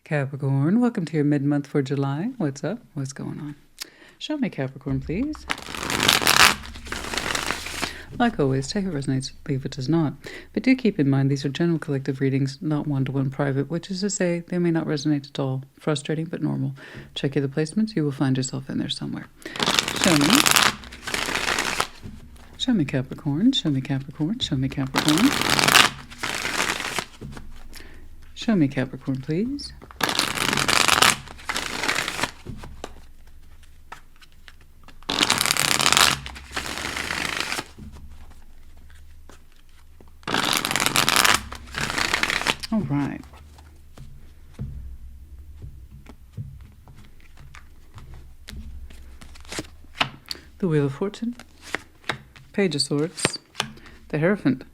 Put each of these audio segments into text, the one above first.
Capricorn, welcome to your mid-month for July. What's up? What's going on? Show me Capricorn, please. Like always, take what resonates, leave what does not. But do keep in mind these are general collective readings, not one-to-one private, which is to say they may not resonate at all. Frustrating, but normal. Check your placements. You will find yourself in there somewhere. Show me. Show me Capricorn. Show me Capricorn. Show me Capricorn. Show me Capricorn, please. All right. The Wheel of Fortune, Page of Swords, the Hierophant.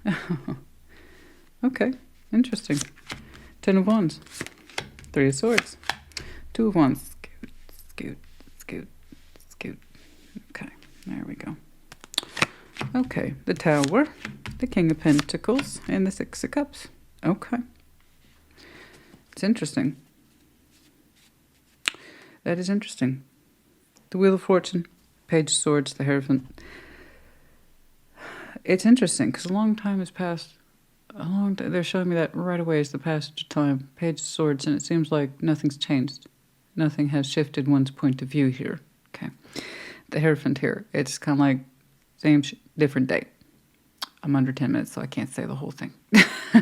Okay, interesting. Ten of Wands, Three of Swords, Two of Wands. Scoot, scoot, scoot, scoot. Okay, there we go. Okay, the Tower, the King of Pentacles, and the Six of Cups. Okay. It's interesting. That is interesting. The Wheel of Fortune, Page of Swords, the Hierophant. It's interesting because a long time has passed. They're showing me that right away as the passage of time. Page of Swords, and it seems like nothing's changed. Nothing has shifted one's point of view here. Okay. The Hierophant here. It's kind of like same, different day. I'm under 10 minutes, so I can't say the whole thing.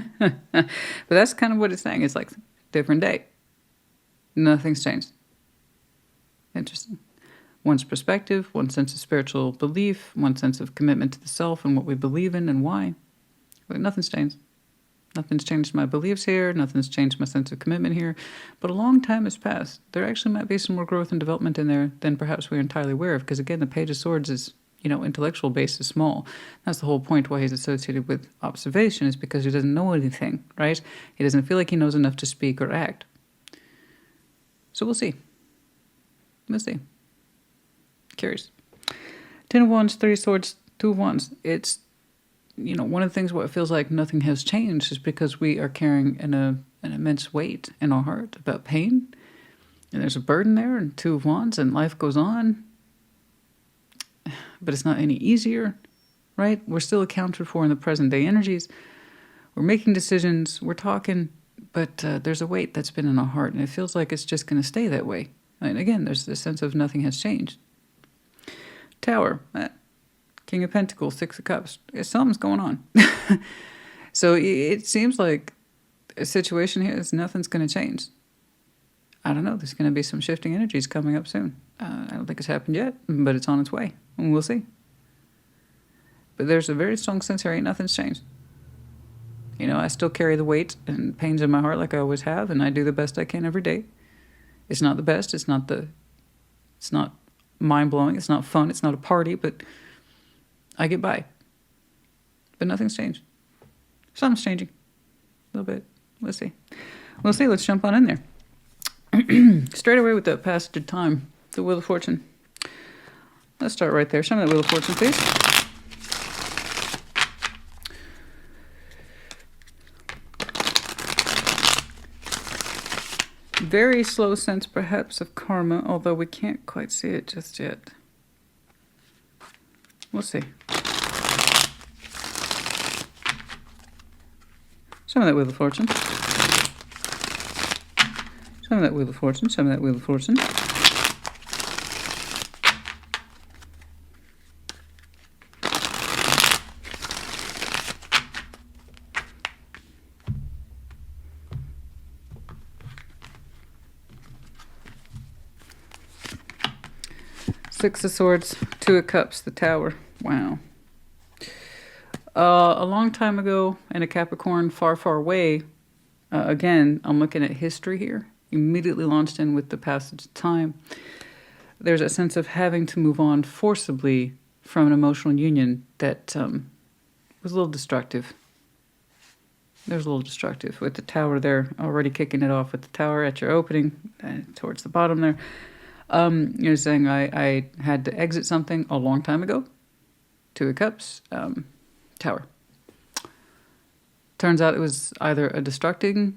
But that's kind of what it's saying. It's like different day. Nothing's changed. Interesting. One's perspective, one sense of spiritual belief, one sense of commitment to the self and what we believe in and why. But nothing's changed. Nothing's changed my beliefs here. Nothing's changed my sense of commitment here. But a long time has passed. There actually might be some more growth and development in there than perhaps we're entirely aware of. Because again, the Page of Swords is, intellectual base is small. That's the whole point why he's associated with observation, is because he doesn't know anything, right? He doesn't feel like he knows enough to speak or act. So we'll see. We'll see. Curious. Ten of Wands, Three of Swords, Two of Wands. It's, one of the things where it feels like nothing has changed is because we are carrying an immense weight in our heart about pain. And there's a burden there, and Two of Wands, and life goes on. But it's not any easier, right? We're still accounted for in the present day energies. We're making decisions, we're talking, but there's a weight that's been in our heart, and it feels like it's just going to stay that way. And again, there's this sense of nothing has changed. Tower, King of Pentacles, Six of Cups. Something's going on. So it seems like a situation here is nothing's going to change. I don't know. There's going to be some shifting energies coming up soon. I don't think it's happened yet, but it's on its way. And we'll see. But there's a very strong sense here, ain't nothing's changed. I still carry the weight and pains in my heart like I always have, and I do the best I can every day. It's not the best. It's not mind-blowing. It's not fun. It's not a party, but I get by. But nothing's changed. Something's changing. A little bit. We'll see. We'll see. Let's jump on in there. Straight away with the passage of time, the Wheel of Fortune. Let's start right there. Show me that Wheel of Fortune, please. Very slow sense, perhaps, of karma, although we can't quite see it just yet. We'll see. Show me that Wheel of Fortune. Show me that Wheel of Fortune. Show me that Wheel of Fortune. Six of Swords, Two of Cups, the Tower. Wow. A long time ago in a Capricorn far, far away, again, I'm looking at history here, immediately launched in with the passage of time. There's a sense of having to move on forcibly from an emotional union that was a little destructive. There's a little destructive with the Tower there, already kicking it off with the Tower at your opening, towards the bottom there. You're saying I had to exit something a long time ago. Two of Cups, Tower. Turns out it was either a destructive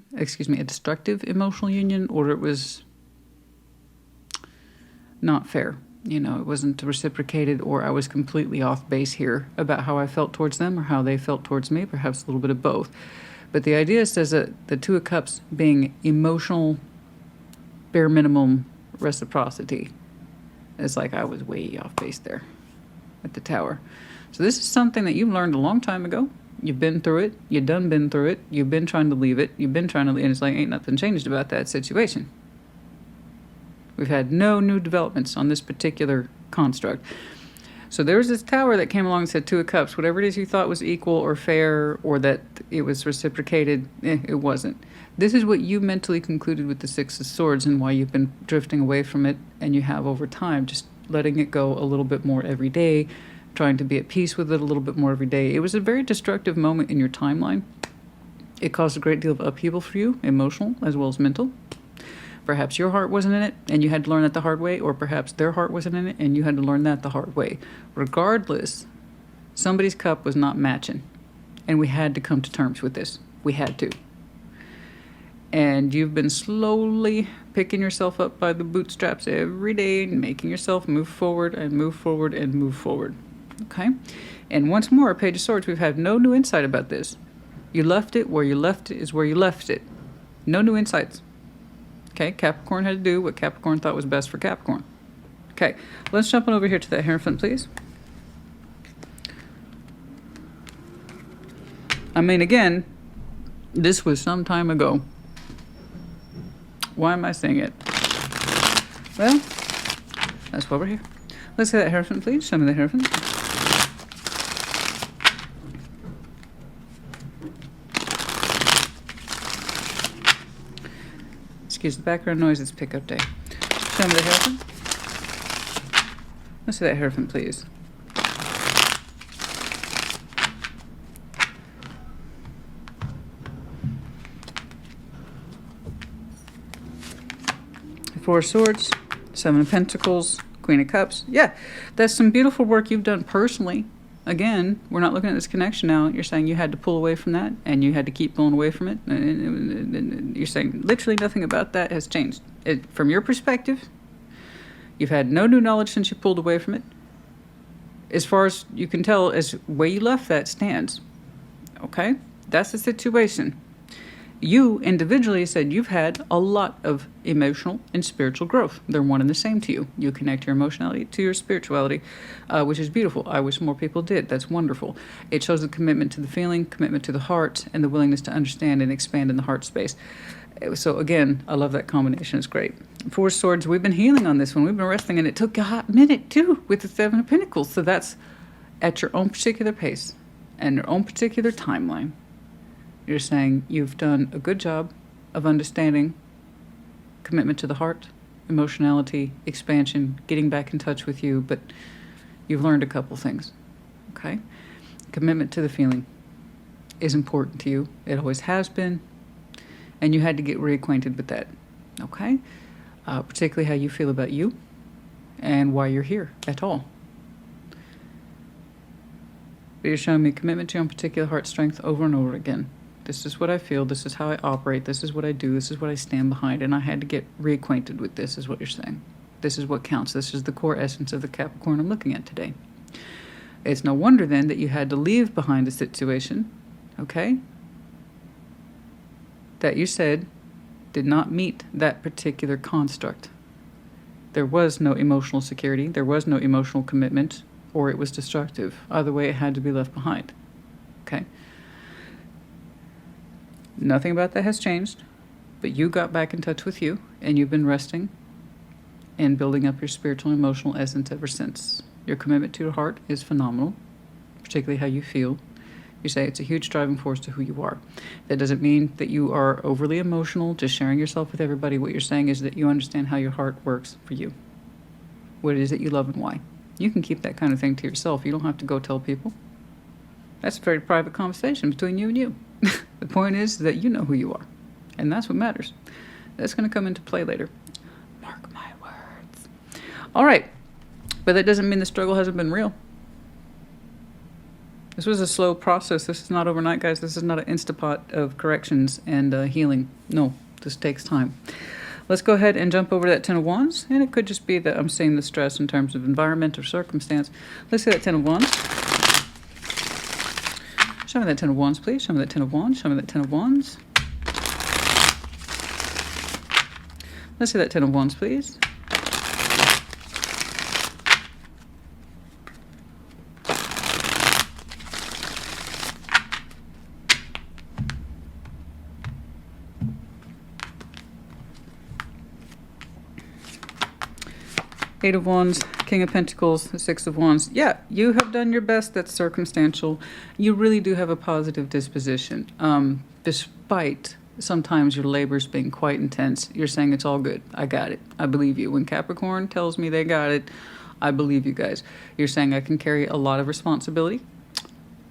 emotional union, or it was not fair. You know, it wasn't reciprocated, or I was completely off base here about how I felt towards them or how they felt towards me, perhaps a little bit of both. But the idea says that the Two of Cups being emotional, bare minimum reciprocity. It's like I was way off base there at the Tower. So this is something that you've learned a long time ago. You've been through it. You done been through it. You've been trying to leave it. You've been trying to leave it. And it's like, ain't nothing changed about that situation. We've had no new developments on this particular construct. So there was this Tower that came along and said, Two of Cups, whatever it is you thought was equal or fair or that it was reciprocated, it wasn't. This is what you mentally concluded with the Six of Swords and why you've been drifting away from it, and you have over time, just letting it go a little bit more every day, trying to be at peace with it a little bit more every day. It was a very destructive moment in your timeline. It caused a great deal of upheaval for you, emotional as well as mental. Perhaps your heart wasn't in it and you had to learn that the hard way, or perhaps their heart wasn't in it and you had to learn that the hard way. Regardless, somebody's cup was not matching, and we had to come to terms with this. We had to. And you've been slowly picking yourself up by the bootstraps every day and making yourself move forward and move forward and move forward. Okay? And once more, Page of Swords, we've had no new insight about this. You left it where you left it is where you left it. No new insights. Okay, Capricorn had to do what Capricorn thought was best for Capricorn. Okay, let's jump on over here to that Hierophant, please. I mean, again, this was some time ago. Why am I saying it? Well, that's why we're here. Let's see that Hierophant, please. Show me the Hierophant. Excuse the background noise, it's pickup day. Show me the Hierophant. Let's see that Hierophant, please. Four of Swords, Seven of Pentacles, Queen of Cups. Yeah, that's some beautiful work you've done personally. Again, we're not looking at this connection now. You're saying you had to pull away from that and you had to keep pulling away from it. And you're saying literally nothing about that has changed. From your perspective, you've had no new knowledge since you pulled away from it. As far as you can tell, as where you left that stands. Okay? That's the situation. You individually said you've had a lot of emotional and spiritual growth. They're one and the same to you. You connect your emotionality to your spirituality, which is beautiful. I wish more people did. That's wonderful. It shows a commitment to the feeling, commitment to the heart, and the willingness to understand and expand in the heart space. So again, I love that combination. It's great. Four Swords, we've been healing on this one. We've been resting, and it took a hot minute too with the Seven of Pentacles. So that's at your own particular pace and your own particular timeline. You're saying you've done a good job of understanding commitment to the heart, emotionality, expansion, getting back in touch with you, but you've learned a couple things, okay? Commitment to the feeling is important to you. It always has been, and you had to get reacquainted with that, okay? Particularly how you feel about you and why you're here at all. But you're showing me commitment to your own particular heart strength over and over again. This is what I feel. This is how I operate. This is what I do. This is what I stand behind. And I had to get reacquainted with this, is what you're saying. This is what counts. This is the core essence of the Capricorn I'm looking at today. It's no wonder then that you had to leave behind a situation, okay, that you said did not meet that particular construct. There was no emotional security. There was no emotional commitment, or it was destructive. Either way, it had to be left behind, okay? Nothing about that has changed, but you got back in touch with you, and you've been resting and building up your spiritual and emotional essence ever since. Your commitment to your heart is phenomenal, particularly how you feel. You say it's a huge driving force to who you are. That doesn't mean that you are overly emotional, just sharing yourself with everybody. What you're saying is that you understand how your heart works for you, what it is that you love and why. You can keep that kind of thing to yourself. You don't have to go tell people. That's a very private conversation between you and you. The point is that you know who you are, and that's what matters. That's going to come into play later. Mark my words. All right, but that doesn't mean the struggle hasn't been real. This was a slow process. This is not overnight, guys. This is not an Instapot of corrections and healing. No, this takes time. Let's go ahead and jump over to that Ten of Wands. And it could just be that I'm seeing the stress in terms of environment or circumstance. Let's see that Ten of Wands. Show me that Ten of Wands, please. Show me that Ten of Wands. Show me that Ten of Wands. Let's see that Ten of Wands, please. Eight of Wands, King of Pentacles, Six of Wands. Yeah, you have done your best. That's circumstantial. You really do have a positive disposition. Despite sometimes your labors being quite intense, you're saying it's all good. I got it. I believe you. When Capricorn tells me they got it, I believe you guys. You're saying I can carry a lot of responsibility.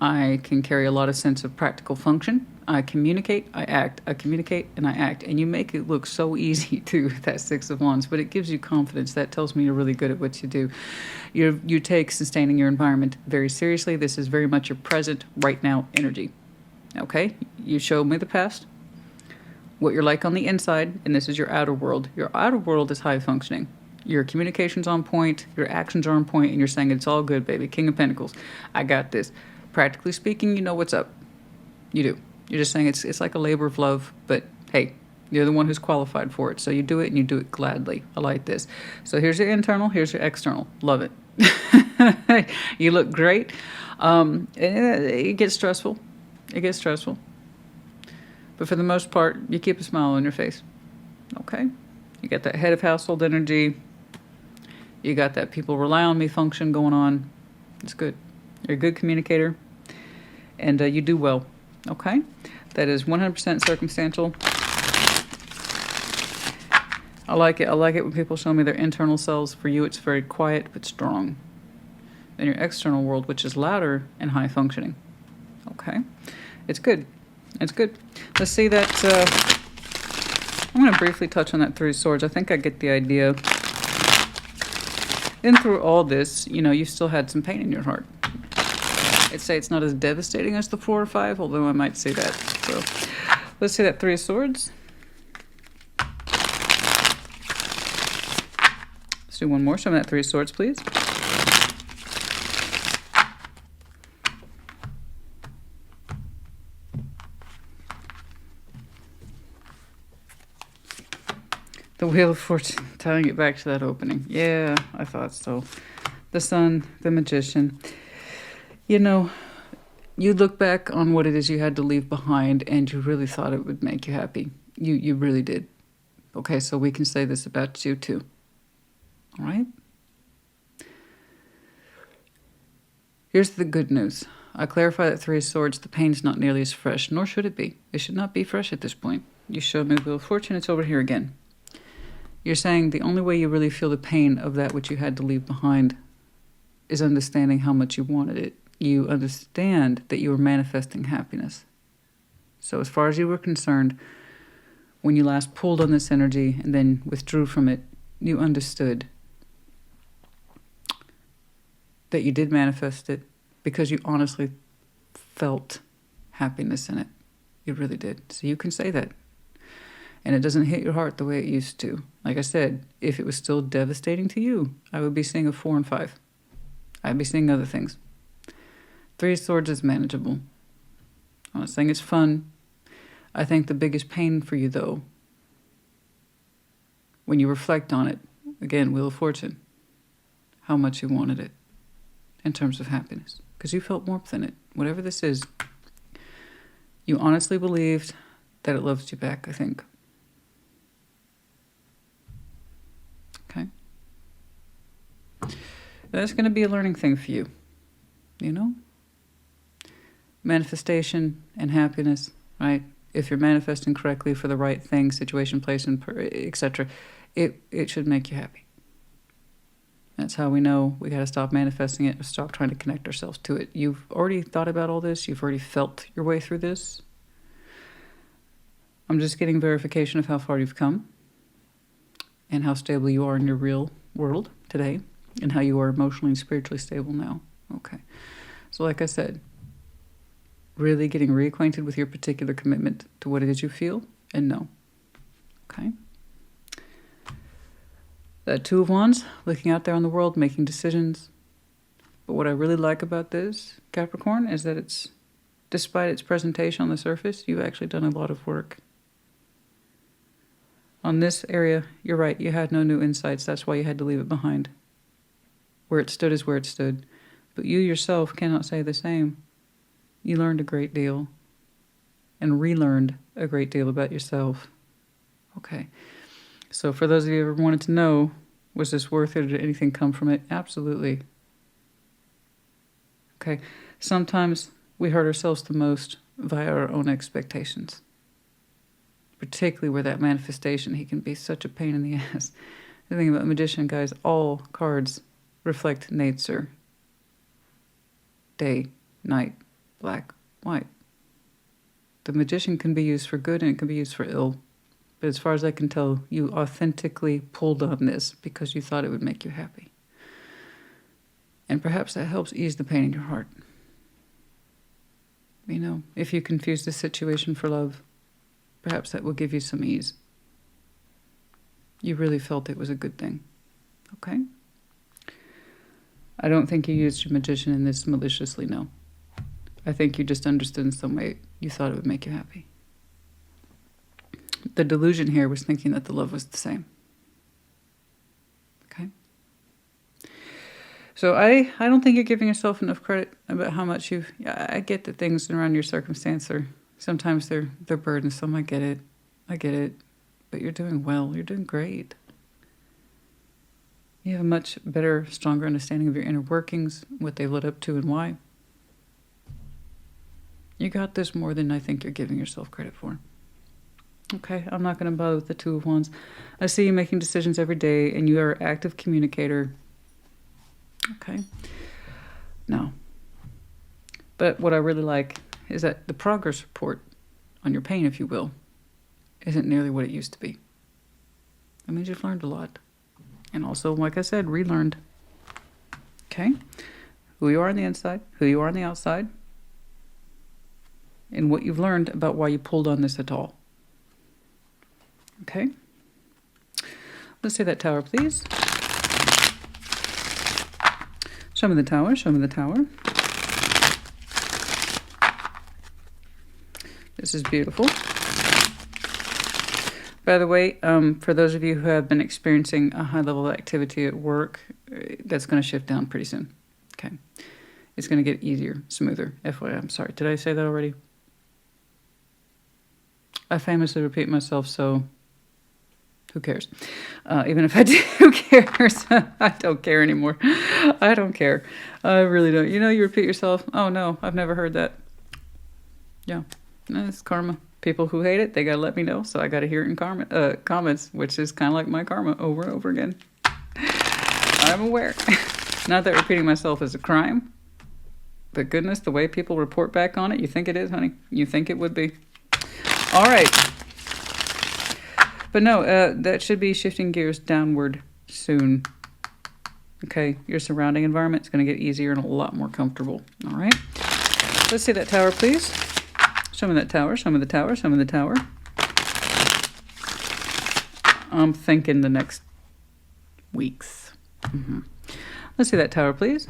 I can carry a lot of sense of practical function. I communicate, I act, I communicate, and I act. And you make it look so easy too, that Six of Wands, but it gives you confidence. That tells me you're really good at what you do. You take sustaining your environment very seriously. This is very much your present, right now energy. Okay? You showed me the past, what you're like on the inside, and this is your outer world. Your outer world is high functioning. Your communication's on point, your actions are on point, and you're saying it's all good, baby. King of Pentacles. I got this. Practically speaking, you know what's up. You do. You're just saying it's like a labor of love, but hey, you're the one who's qualified for it. So you do it and you do it gladly. I like this. So here's your internal, here's your external. Love it. You look great. It gets stressful. It gets stressful. But for the most part, you keep a smile on your face. Okay? You got that head of household energy. You got that people rely on me function going on. It's good. You're a good communicator. And you do well. Okay? That is 100% circumstantial. I like it. I like it when people show me their internal selves. For you, it's very quiet but strong. Then your external world, which is louder and high functioning. Okay? It's good. It's good. Let's see that. I'm going to briefly touch on that Three of Swords. I think I get the idea. And through all this, you know, you still had some pain in your heart. I'd say it's not as devastating as the 4 or 5, although I might say that. So let's see that Three of Swords. Let's do one more. Show me that Three of Swords, please. The Wheel of Fortune, tying it back to that opening. Yeah, I thought so. The Sun, the Magician. You know, you look back on what it is you had to leave behind and you really thought it would make you happy. You really did. Okay, so we can say this about you too. All right? Here's the good news. I clarify that Three of Swords, the pain's not nearly as fresh, nor should it be. It should not be fresh at this point. You showed me the Wheel of Fortune, it's over here again. You're saying the only way you really feel the pain of that which you had to leave behind is understanding how much you wanted it. You understand that you were manifesting happiness. So as far as you were concerned, when you last pulled on this energy and then withdrew from it, you understood that you did manifest it because you honestly felt happiness in it. You really did. So you can say that. And it doesn't hit your heart the way it used to. Like I said, if it was still devastating to you, I would be seeing a 4 and 5. I'd be seeing other things. Three of Swords is manageable. I'm not saying it's fun. I think the biggest pain for you, though, when you reflect on it, again, Wheel of Fortune, how much you wanted it in terms of happiness. Because you felt warmth in it. Whatever this is, you honestly believed that it loves you back, I think. Okay? That's going to be a learning thing for you. You know? Manifestation and happiness, right? If you're manifesting correctly for the right thing, situation, place, and etc., it should make you happy. That's how we know we got to stop manifesting it, stop trying to connect ourselves to it. You've already thought about all this. You've already felt your way through this. I'm just getting verification of how far you've come and how stable you are in your real world today and how you are emotionally and spiritually stable now. Okay. So like I said, really getting reacquainted with your particular commitment to what it is you feel and know. Okay? That Two of Wands, looking out there on the world, making decisions. But what I really like about this, Capricorn, is that it's, despite its presentation on the surface, you've actually done a lot of work. On this area, you're right, you had no new insights. That's why you had to leave it behind. Where it stood is where it stood. But you yourself cannot say the same. You learned a great deal and relearned a great deal about yourself. Okay. So for those of you who ever wanted to know, was this worth it or did anything come from it? Absolutely. Okay. Sometimes we hurt ourselves the most via our own expectations. Particularly where that manifestation, he can be such a pain in the ass. The thing about Magician, guys, all cards reflect nature. Day, night, black, white. The Magician can be used for good and it can be used for ill. But as far as I can tell, you authentically pulled on this because you thought it would make you happy. And perhaps that helps ease the pain in your heart. You know, if you confuse this situation for love, perhaps that will give you some ease. You really felt it was a good thing. Okay? I don't think you used your Magician in this maliciously, no. I think you just understood in some way you thought it would make you happy. The delusion here was thinking that the love was the same. Okay? So I don't think you're giving yourself enough credit about how much you've... I get that things around your circumstance are... Sometimes they're burdensome. I get it. But you're doing well. You're doing great. You have a much better, stronger understanding of your inner workings, what they've led up to and why. You got this more than I think you're giving yourself credit for. Okay, I'm not going to bother with the Two of Wands. I see you making decisions every day, and you are an active communicator. Okay. No. But what I really like is that the progress report on your pain, if you will, isn't nearly what it used to be. That means you've learned a lot. And also, like I said, relearned. Okay? Who you are on the inside, who you are on the outside, and what you've learned about why you pulled on this at all. Okay? Let's say that Tower, please. Show me the Tower, show me the Tower. This is beautiful. By the way, for those of you who have been experiencing a high level of activity at work, that's going to shift down pretty soon. Okay. It's going to get easier, smoother. FYI, I'm sorry. Did I say that already? I famously repeat myself, so who cares? Even if I do, who cares? I don't care anymore. I don't care. I really don't. You know, you repeat yourself. Oh, no, I've never heard that. Yeah, it's karma. People who hate it, they got to let me know, so I got to hear it in comments, which is kind of like my karma over and over again. I'm aware. Not that repeating myself is a crime, but goodness, the way people report back on it, you think it is, honey? You think it would be? All right. But no, that should be shifting gears downward soon. Okay, your surrounding environment is going to get easier and a lot more comfortable. All right. Let's see that Tower, please. Show me that Tower, show me the Tower, show me the Tower. I'm thinking the next weeks. Let's see that Tower, please.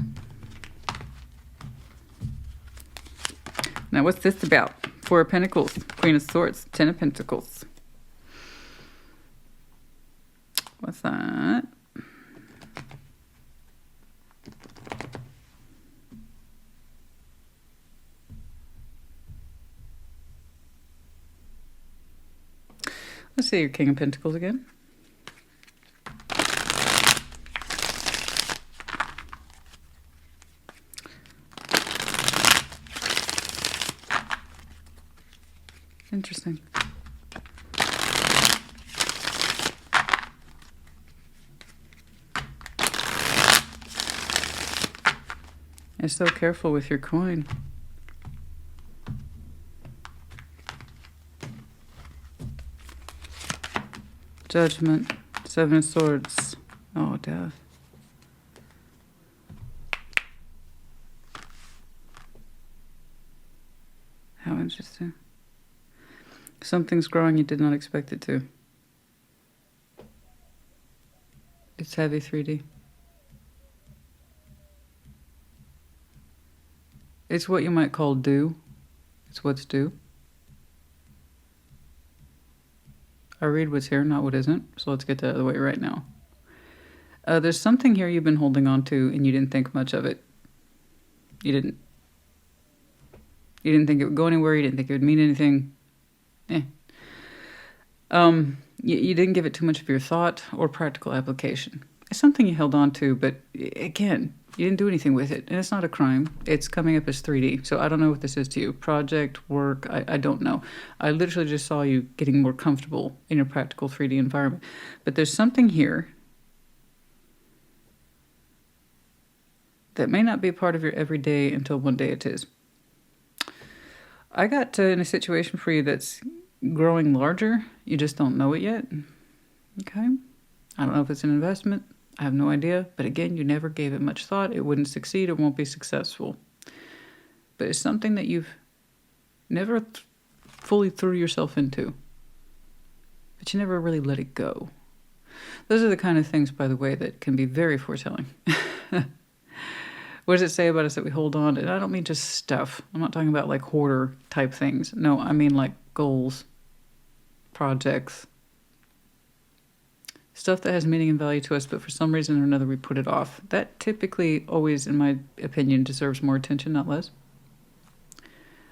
Now, what's this about? Four of Pentacles, Queen of Swords, Ten of Pentacles. What's that? Let's see your King of Pentacles again. Interesting. You're so careful with your coin. Judgment, Seven of Swords. Oh, death. Interesting. Something's growing you did not expect it to. It's heavy 3D. It's what you might call due. It's what's due. I read what's here, not what isn't. So let's get that out of the way right now. There's something here you've been holding on to and you didn't think much of it. You didn't. You didn't think it would go anywhere. You didn't think it would mean anything. You didn't give it too much of your thought or practical application. It's something you held on to, but again, you didn't do anything with it. And it's not a crime. It's coming up as 3D. So I don't know what this is to you. Project, work, I don't know. I literally just saw you getting more comfortable in your practical 3D environment. But there's something here that may not be a part of your everyday until one day it is. I got in a situation for you that's growing larger. You just don't know it yet. Okay? I don't know if it's an investment. I have no idea. But again, you never gave it much thought. It wouldn't succeed. It won't be successful. But it's something that you've never fully threw yourself into. But you never really let it go. Those are the kind of things, by the way, that can be very foretelling. What does it say about us that we hold on to? And I don't mean just stuff. I'm not talking about like hoarder type things. No, I mean like goals, projects, stuff that has meaning and value to us, but for some reason or another we put it off. That typically always, in my opinion, deserves more attention, not less.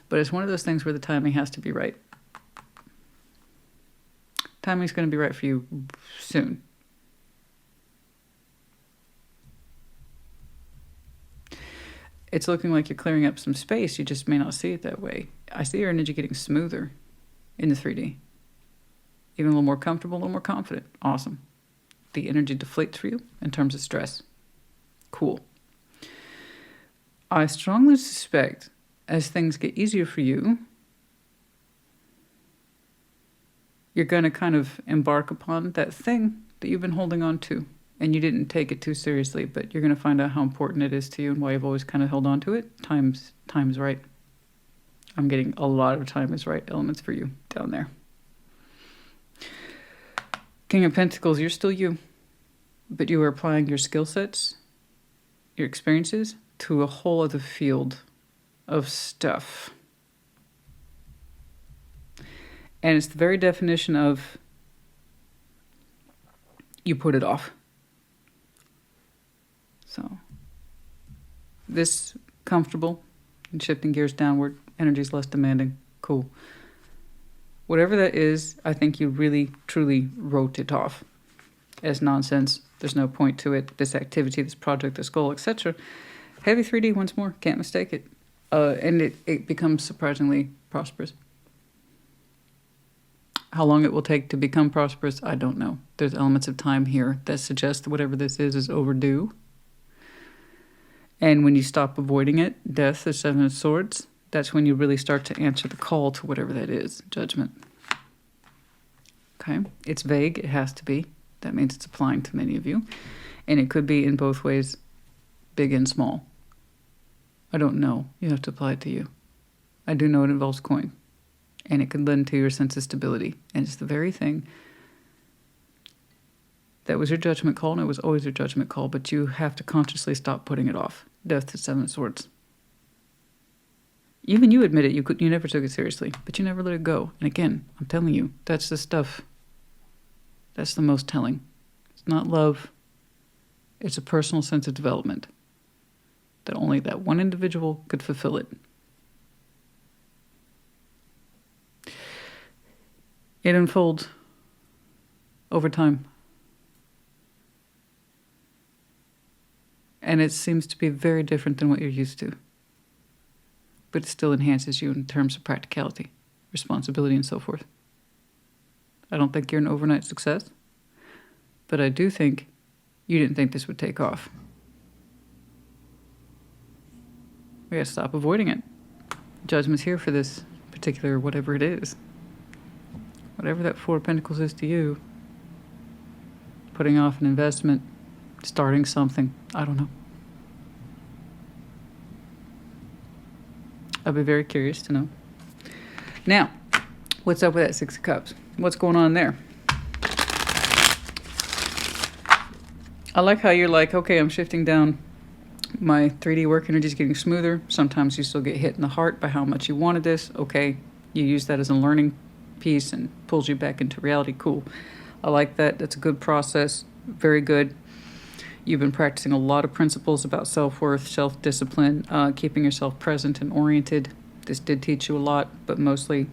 But it's one of those things where the timing has to be right. Timing's going to be right for you soon. It's looking like you're clearing up some space. You just may not see it that way. I see your energy getting smoother in the 3D. Even a little more comfortable, a little more confident. Awesome. The energy deflates for you in terms of stress. Cool. I strongly suspect as things get easier for you, you're going to kind of embark upon that thing that you've been holding on to. And you didn't take it too seriously, but you're going to find out how important it is to you and why you've always kind of held on to it. Time's right. I'm getting a lot of time is right elements for you down there. King of Pentacles, you're still you, but you are applying your skill sets, your experiences to a whole other field of stuff. And it's the very definition of you put it off. So this comfortable and shifting gears downward, energy is less demanding. Cool. Whatever that is, I think you really, truly wrote it off as nonsense. There's no point to it. This activity, this project, this goal, etc. Heavy 3D once more. Can't mistake it. And it becomes surprisingly prosperous. How long it will take to become prosperous, I don't know. There's elements of time here that suggest that whatever this is overdue. And when you stop avoiding it, death, the 7 of Swords, that's when you really start to answer the call to whatever that is, judgment. Okay? It's vague. It has to be. That means it's applying to many of you. And it could be in both ways, big and small. I don't know. You have to apply it to you. I do know it involves coin. And it can lend to your sense of stability. And it's the very thing that was your judgment call, and it was always your judgment call, but you have to consciously stop putting it off. Death to 7 of Swords. Even you admit it, you never took it seriously, but you never let it go. And again, I'm telling you, that's the stuff, that's the most telling. It's not love, it's a personal sense of development that only that one individual could fulfill it. It unfolds over time. And it seems to be very different than what you're used to. But it still enhances you in terms of practicality, responsibility, and so forth. I don't think you're an overnight success, but I do think you didn't think this would take off. We gotta stop avoiding it. Judgment's here for this particular whatever it is. Whatever that 4 of Pentacles is to you, putting off an investment, starting something, I don't know. I'll be very curious to know. Now, what's up with that Six of Cups? What's going on there? I like how you're like, okay, I'm shifting down. My 3D work energy is getting smoother. Sometimes you still get hit in the heart by how much you wanted this. Okay, you use that as a learning piece and pulls you back into reality. Cool. I like that. That's a good process. Very good. You've been practicing a lot of principles about self-worth, self-discipline, keeping yourself present and oriented. This did teach you a lot, but mostly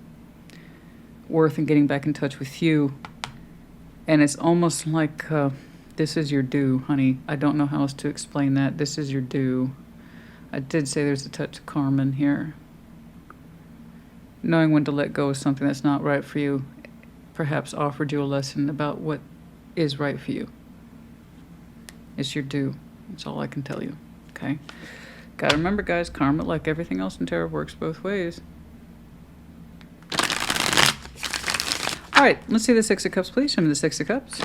worth and getting back in touch with you. And it's almost like this is your due, honey. I don't know how else to explain that. This is your due. I did say there's a touch of karma in here. Knowing when to let go of something that's not right for you perhaps offered you a lesson about what is right for you. It's your due. That's all I can tell you. Okay? Gotta remember, guys, karma, like everything else in tarot, works both ways. All right, let's see the Six of Cups, please. Show me the Six of Cups.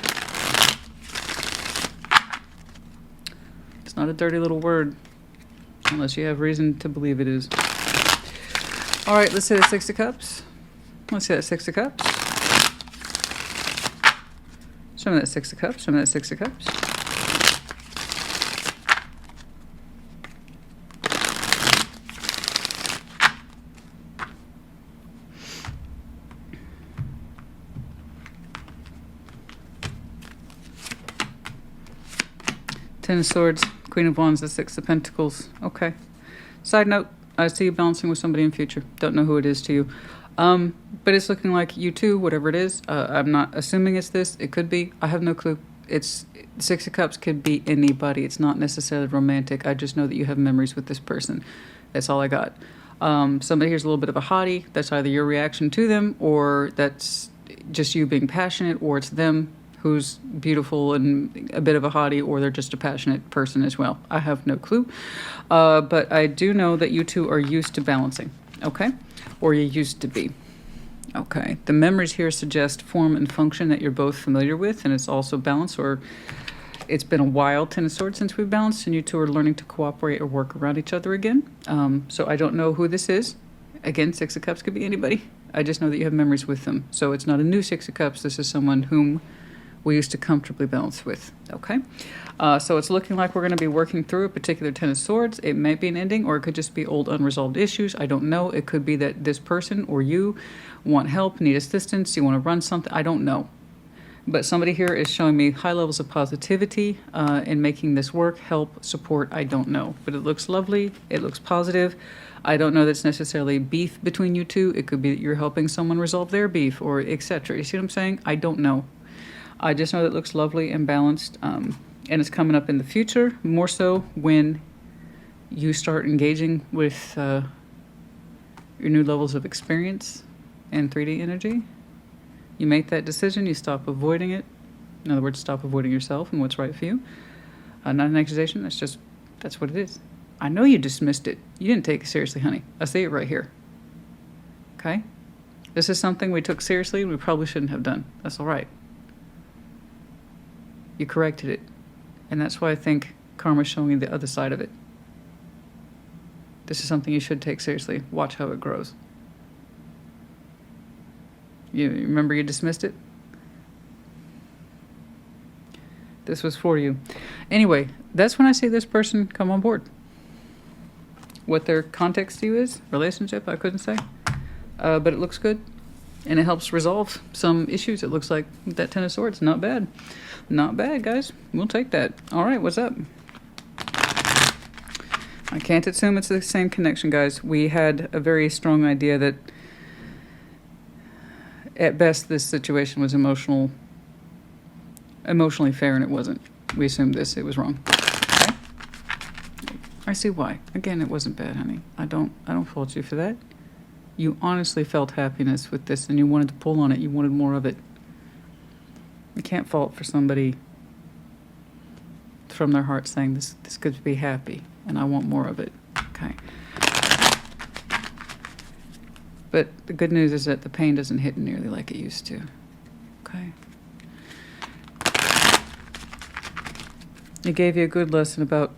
It's not a dirty little word, unless you have reason to believe it is. All right, let's see the Six of Cups. Let's see that Six of Cups. Show me that Six of Cups. Show me that Six of Cups. Ten of Swords, Queen of Wands, the Six of Pentacles. Okay. Side note, I see you balancing with somebody in future. Don't know who it is to you. But it's looking like you two, whatever it is. I'm not assuming it's this. It could be. I have no clue. It's Six of Cups could be anybody. It's not necessarily romantic. I just know that you have memories with this person. That's all I got. Somebody here's a little bit of a hottie. That's either your reaction to them, or that's just you being passionate, or it's them who's beautiful and a bit of a hottie, or they're just a passionate person as well. I have no clue. But I do know that you two are used to balancing, okay? Or you used to be. Okay, the memories here suggest form and function that you're both familiar with, and it's also balance, or it's been a while, Ten of Swords, since we've balanced, and you two are learning to cooperate or work around each other again. So I don't know who this is. Again, Six of Cups could be anybody. I just know that you have memories with them. So it's not a new Six of Cups. This is someone whom we used to comfortably balance with, okay? So it's looking like we're going to be working through a particular Ten of Swords. It may be an ending, or it could just be old unresolved issues. I don't know. It could be that this person or you want help, need assistance, you want to run something. I don't know. But somebody here is showing me high levels of positivity in making this work, help, support. I don't know. But it looks lovely. It looks positive. I don't know that it's necessarily beef between you two. It could be that you're helping someone resolve their beef, or etc. You see what I'm saying? I don't know. I just know that it looks lovely and balanced, and it's coming up in the future, more so when you start engaging with your new levels of experience and 3D energy. You make that decision, you stop avoiding it. In other words, stop avoiding yourself and what's right for you. Not an accusation, that's what it is. I know you dismissed it. You didn't take it seriously, honey. I see it right here. Okay? This is something we took seriously and we probably shouldn't have done. That's all right. You corrected it. And that's why I think karma's showing you the other side of it. This is something you should take seriously. Watch how it grows. You remember you dismissed it? This was for you. Anyway, that's when I see this person come on board. What their context to you is, relationship, I couldn't say. But it looks good. And it helps resolve some issues. It looks like that Ten of Swords. Not bad. Not bad, guys. We'll take that. All right, what's up? I can't assume it's the same connection, guys. We had a very strong idea that at best this situation was emotionally fair, and it wasn't. We assumed this. It was wrong. Okay? I see why. Again, it wasn't bad, honey. I don't fault you for that. You honestly felt happiness with this, and you wanted to pull on it. You wanted more of it. You can't fault for somebody from their heart saying, this could be happy, and I want more of it. Okay. But the good news is that the pain doesn't hit nearly like it used to. Okay. It gave you a good lesson about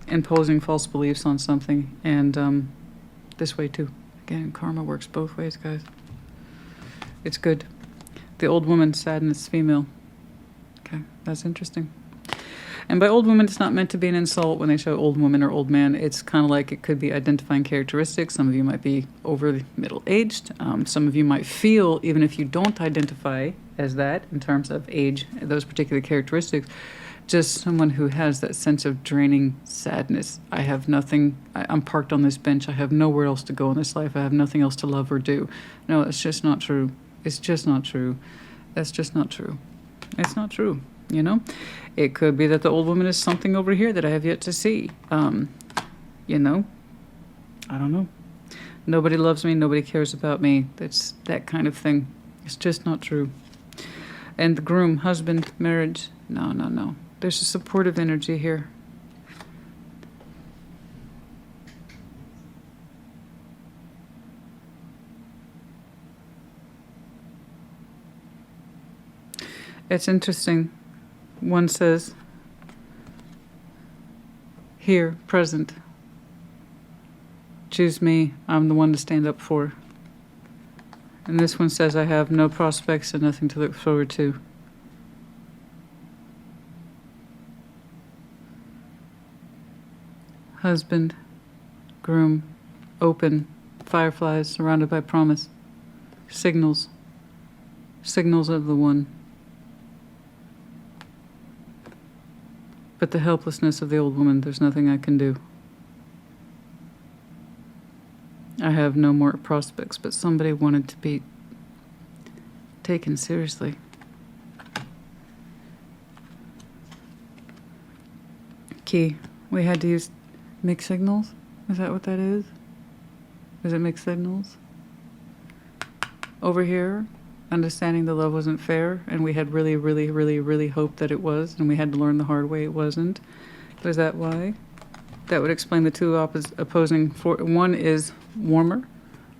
imposing false beliefs on something, and this way too. Again, karma works both ways, guys. It's good. The old woman, sadness, female. Okay, that's interesting. And by old woman, it's not meant to be an insult when they show old woman or old man. It's kind of like it could be identifying characteristics. Some of you might be over middle-aged. Some of you might feel, even if you don't identify as that in terms of age, those particular characteristics, just someone who has that sense of draining sadness. I have nothing. I'm parked on this bench. I have nowhere else to go in this life. I have nothing else to love or do. No, it's just not true. It's just not true. That's just not true. It's not true, you know? It could be that the old woman is something over here that I have yet to see. You know? I don't know. Nobody loves me. Nobody cares about me. That's that kind of thing. It's just not true. And the groom, husband, marriage. No, no, no. There's a supportive energy here. It's interesting. One says, here, present. Choose me. I'm the one to stand up for. And this one says, I have no prospects and nothing to look forward to. Husband, groom, open, fireflies surrounded by promise. Signals. Signals of the one. But the helplessness of the old woman, there's nothing I can do. I have no more prospects, but somebody wanted to be taken seriously. Key. We had to use mixed signals? Is that what that is? Is it mixed signals? Over here, understanding the love wasn't fair, and we had really, really, really, really hoped that it was, and we had to learn the hard way it wasn't. Was that why? That would explain the two opposing. One is warmer,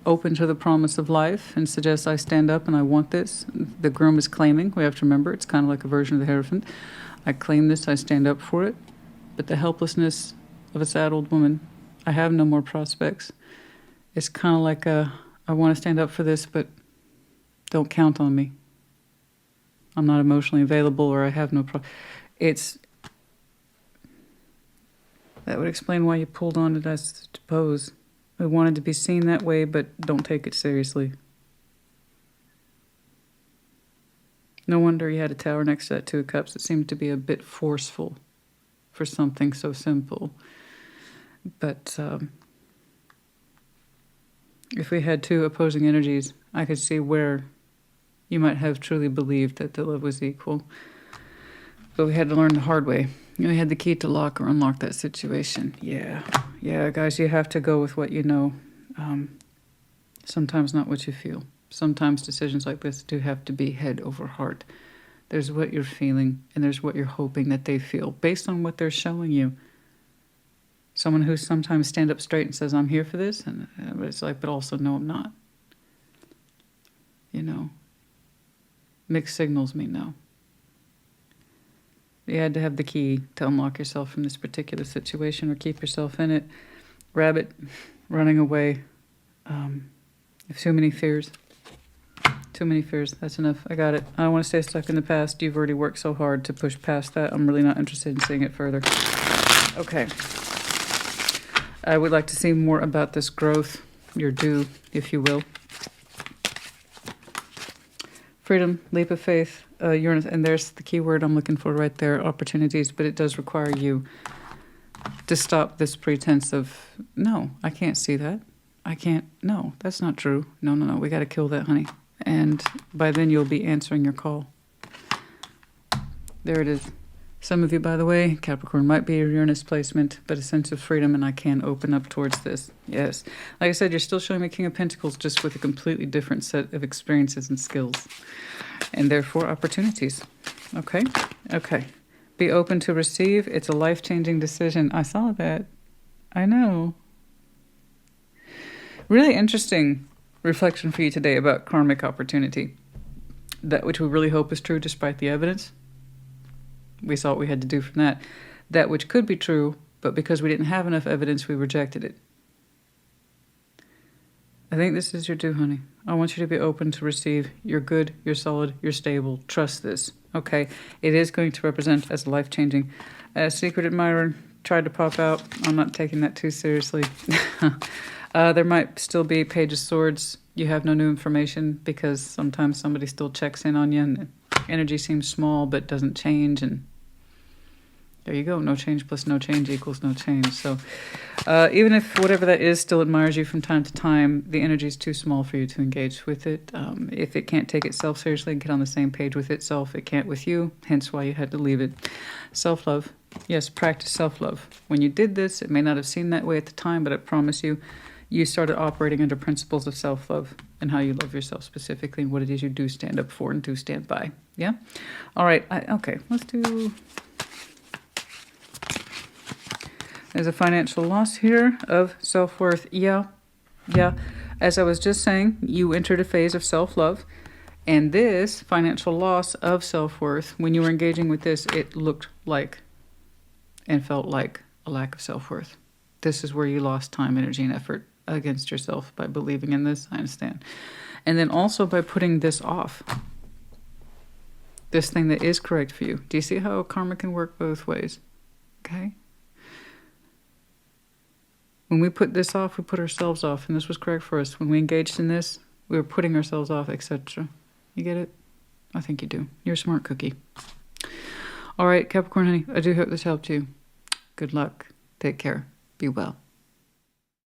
open to the promise of life, and suggests I stand up and I want this. The groom is claiming. We have to remember it's kind of like a version of the Hierophant. I claim this, I stand up for it. But the helplessness of a sad old woman, I have no more prospects. It's kind of like I want to stand up for this, but don't count on me. I'm not emotionally available, or I have no that would explain why you pulled on it, I suppose. I wanted to be seen that way, but don't take it seriously. No wonder you had a tower next to that Two of Cups. It seemed to be a bit forceful for something so simple. But if we had two opposing energies, I could see where you might have truly believed that the love was equal. But we had to learn the hard way. We had the key to lock or unlock that situation. Yeah, guys, you have to go with what you know. Sometimes not what you feel. Sometimes decisions like this do have to be head over heart. There's what you're feeling, and there's what you're hoping that they feel, based on what they're showing you. Someone who sometimes stands up straight and says, I'm here for this, and it's like, but also, no, I'm not. You know, mixed signals mean no. You had to have the key to unlock yourself from this particular situation or keep yourself in it. Rabbit, running away. Too many fears. Too many fears. That's enough. I got it. I don't want to stay stuck in the past. You've already worked so hard to push past that. I'm really not interested in seeing it further. Okay. I would like to see more about this growth. Your due, if you will. Freedom, leap of faith, Uranus, and there's the key word I'm looking for right there, opportunities, but it does require you to stop this pretense of, no, I can't see that. I can't, no, that's not true. No, we got to kill that, honey. And by then you'll be answering your call. There it is. Some of you, by the way, Capricorn might be a Uranus placement, but a sense of freedom, and I can open up towards this. Yes. Like I said, you're still showing me King of Pentacles, just with a completely different set of experiences and skills, and therefore opportunities. Okay? Okay. Be open to receive. It's a life-changing decision. I saw that. I know. Really interesting reflection for you today about karmic opportunity. That which we really hope is true despite the evidence. We saw what we had to do from that. That which could be true, but because we didn't have enough evidence, we rejected it. I think this is your due, honey. I want you to be open to receive. You're good, you're solid, you're stable. Trust this, okay? It is going to represent as life-changing. Secret admirer tried to pop out. I'm not taking that too seriously. There might still be Page of Swords. You have no new information because sometimes somebody still checks in on you and energy seems small but doesn't change, and there you go. No change plus no change equals no change. So even if whatever that is still admires you from time to time, the energy is too small for you to engage with it. If it can't take itself seriously and get on the same page with itself, it can't with you, hence why you had to leave it. Self-love. Yes, practice self-love. When you did this, it may not have seemed that way at the time, but I promise you, you started operating under principles of self-love and how you love yourself specifically and what it is you do stand up for and do stand by. Yeah? All right. Okay, let's do... There's a financial loss here of self-worth. Yeah. As I was just saying, you entered a phase of self-love. And this financial loss of self-worth, when you were engaging with this, it looked like and felt like a lack of self-worth. This is where you lost time, energy, and effort against yourself by believing in this. I understand. And then also by putting this off. This thing that is correct for you. Do you see how karma can work both ways? Okay? When we put this off, we put ourselves off. And this was correct for us. When we engaged in this, we were putting ourselves off, etc. You get it? I think you do. You're a smart cookie. All right, Capricorn, honey, I do hope this helped you. Good luck. Take care. Be well.